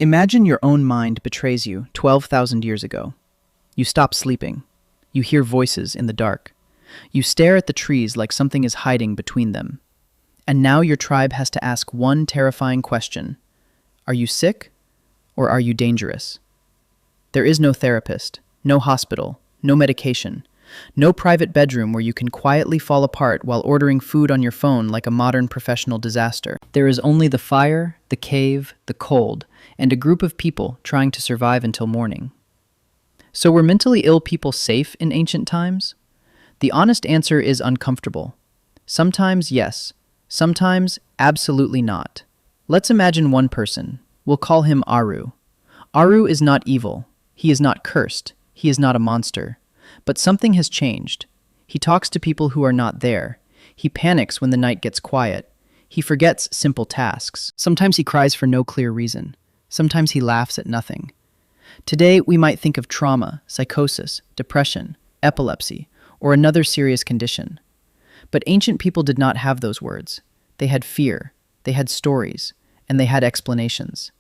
Imagine your own mind betrays you 12,000 years ago. You stop sleeping. You hear voices in the dark. You stare at the trees like something is hiding between them. And now your tribe has to ask one terrifying question. Are you sick or are you dangerous? There is no therapist, no hospital, no medication, no private bedroom where you can quietly fall apart while ordering food on your phone like a modern professional disaster. There is only the fire, the cave, the cold, and a group of people trying to survive until morning. So were mentally ill people safe in ancient times? The honest answer is uncomfortable. Sometimes yes, sometimes absolutely not. Let's imagine one person. We'll call him Aru. Aru is not evil. He is not cursed. He is not a monster. But something has changed. He talks to people who are not there. He panics when the night gets quiet. He forgets simple tasks. Sometimes he cries for no clear reason. Sometimes he laughs at nothing. Today, we might think of trauma, psychosis, depression, epilepsy, or another serious condition. But ancient people did not have those words. They had fear, they had stories, and they had explanations.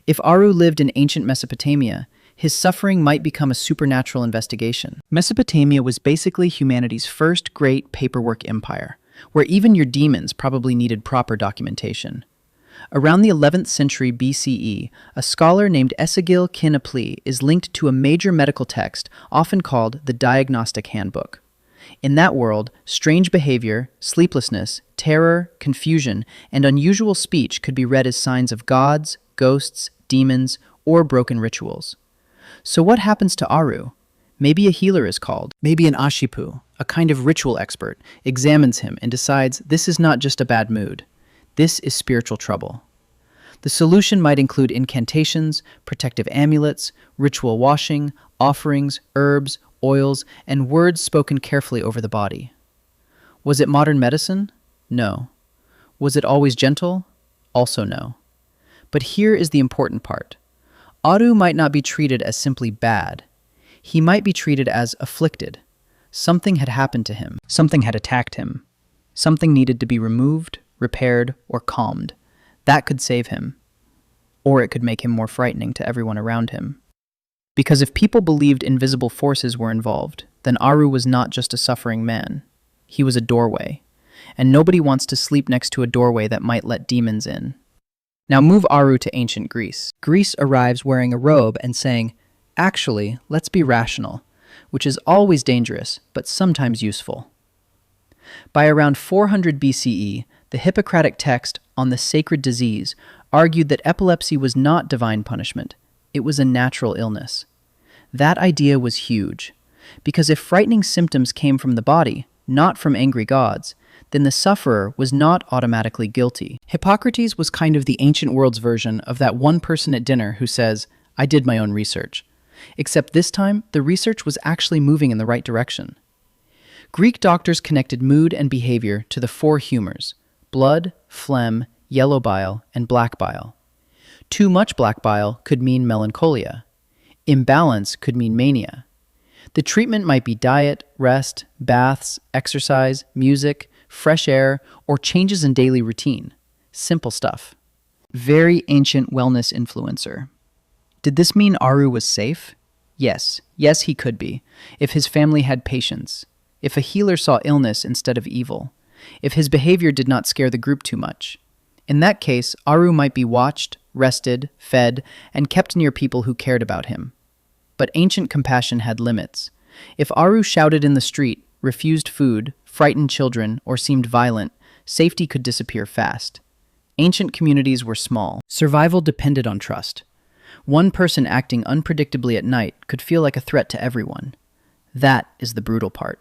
If Aru lived in ancient Mesopotamia, his suffering might become a supernatural investigation. Mesopotamia was basically humanity's first great paperwork empire, where even your demons probably needed proper documentation. Around the 11th century BCE, a scholar named Esagil Kinapli is linked to a major medical text often called the Diagnostic Handbook. In that world, strange behavior, sleeplessness, terror, confusion, and unusual speech could be read as signs of gods, ghosts, demons, or broken rituals. So what happens to Aru? Maybe a healer is called. Maybe an Ashipu, a kind of ritual expert, examines him and decides this is not just a bad mood. This is spiritual trouble. The solution might include incantations, protective amulets, ritual washing, offerings, herbs, oils, and words spoken carefully over the body. Was it modern medicine? No. Was it always gentle? Also no. But here is the important part. Aru might not be treated as simply bad. He might be treated as afflicted. Something had happened to him. Something had attacked him. Something needed to be removed, repaired, or calmed. That could save him. Or it could make him more frightening to everyone around him. Because if people believed invisible forces were involved, then Aru was not just a suffering man. He was a doorway. And nobody wants to sleep next to a doorway that might let demons in. Now move Aru to ancient Greece. Greece arrives wearing a robe and saying, actually, let's be rational, which is always dangerous, but sometimes useful. By around 400 BCE, the Hippocratic text on the sacred disease argued that epilepsy was not divine punishment. It was a natural illness. That idea was huge, because if frightening symptoms came from the body, not from angry gods, then the sufferer was not automatically guilty. Hippocrates was kind of the ancient world's version of that one person at dinner who says, I did my own research. Except this time, the research was actually moving in the right direction. Greek doctors connected mood and behavior to the four humors: blood, phlegm, yellow bile, and black bile. Too much black bile could mean melancholia. Imbalance could mean mania. The treatment might be diet, rest, baths, exercise, music, fresh air, or changes in daily routine. Simple stuff. Very ancient wellness influencer. Did this mean Aru was safe? Yes. Yes, he could be, if his family had patience, if a healer saw illness instead of evil, if his behavior did not scare the group too much. In that case, Aru might be watched, rested, fed, and kept near people who cared about him. But ancient compassion had limits. If Aru shouted in the street, refused food, frightened children, or seemed violent, safety could disappear fast. Ancient communities were small. Survival depended on trust. One person acting unpredictably at night could feel like a threat to everyone. That is the brutal part.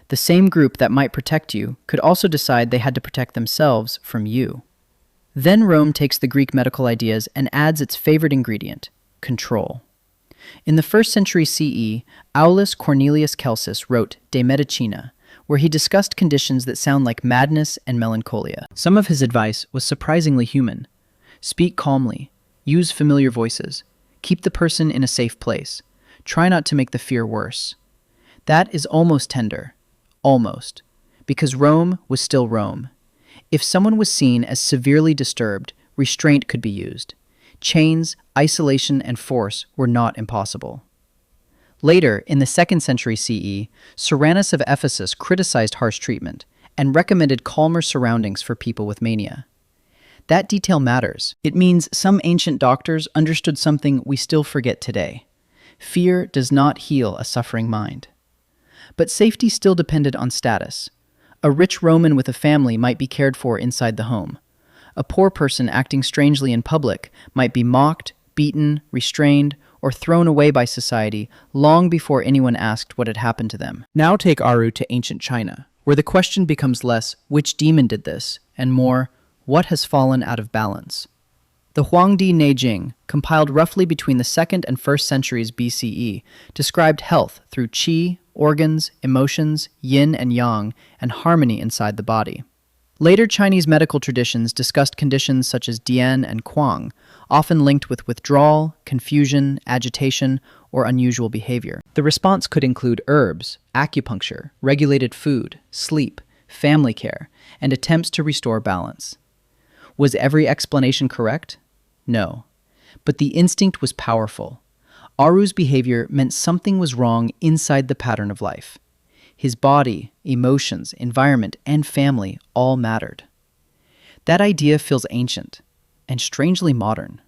The same group that might protect you could also decide they had to protect themselves from you. Then Rome takes the Greek medical ideas and adds its favorite ingredient: control. In the 1st century CE, Aulus Cornelius Celsus wrote De Medicina, where he discussed conditions that sound like madness and melancholia. Some of his advice was surprisingly human. Speak calmly. Use familiar voices. Keep the person in a safe place. Try not to make the fear worse. That is almost tender. Almost. Because Rome was still Rome. If someone was seen as severely disturbed, restraint could be used. Chains, isolation, and force were not impossible. Later, in the 2nd century CE, Cyrannus of Ephesus criticized harsh treatment and recommended calmer surroundings for people with mania. That detail matters. It means some ancient doctors understood something we still forget today. Fear does not heal a suffering mind. But safety still depended on status. A rich Roman with a family might be cared for inside the home. A poor person acting strangely in public might be mocked, beaten, restrained, or thrown away by society long before anyone asked what had happened to them. Now take Aru to ancient China, where the question becomes less, which demon did this, and more, what has fallen out of balance? The Huangdi Neijing, compiled roughly between the 2nd and 1st centuries BCE, described health through qi, organs, emotions, yin and yang, and harmony inside the body. Later Chinese medical traditions discussed conditions such as dian and quang, often linked with withdrawal, confusion, agitation, or unusual behavior. The response could include herbs, acupuncture, regulated food, sleep, family care, and attempts to restore balance. Was every explanation correct? No. But the instinct was powerful. Aru's behavior meant something was wrong inside the pattern of life. His body, emotions, environment, and family all mattered. That idea feels ancient and strangely modern.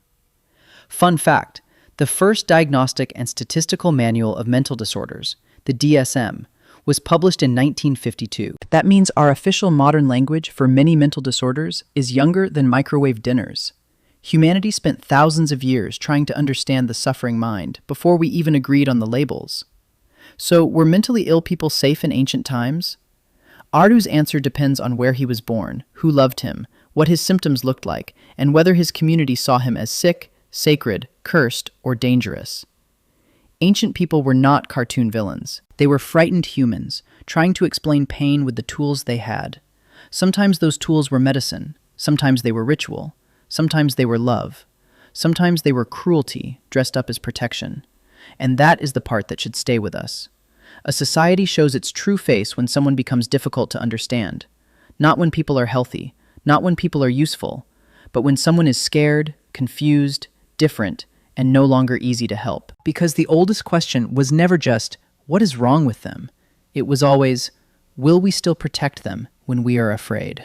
Fun fact, the first diagnostic and statistical manual of mental disorders, the DSM, was published in 1952. That means our official modern language for many mental disorders is younger than microwave dinners. Humanity spent thousands of years trying to understand the suffering mind before we even agreed on the labels. So, were mentally ill people safe in ancient times? Aru's answer depends on where he was born, who loved him, what his symptoms looked like, and whether his community saw him as sick, sacred, cursed, or dangerous. Ancient people were not cartoon villains. They were frightened humans, trying to explain pain with the tools they had. Sometimes those tools were medicine, sometimes they were ritual, sometimes they were love, sometimes they were cruelty dressed up as protection. And that is the part that should stay with us. A society shows its true face when someone becomes difficult to understand. Not when people are healthy, not when people are useful, but when someone is scared, confused, different, and no longer easy to help. Because the oldest question was never just, what is wrong with them? It was always, will we still protect them when we are afraid?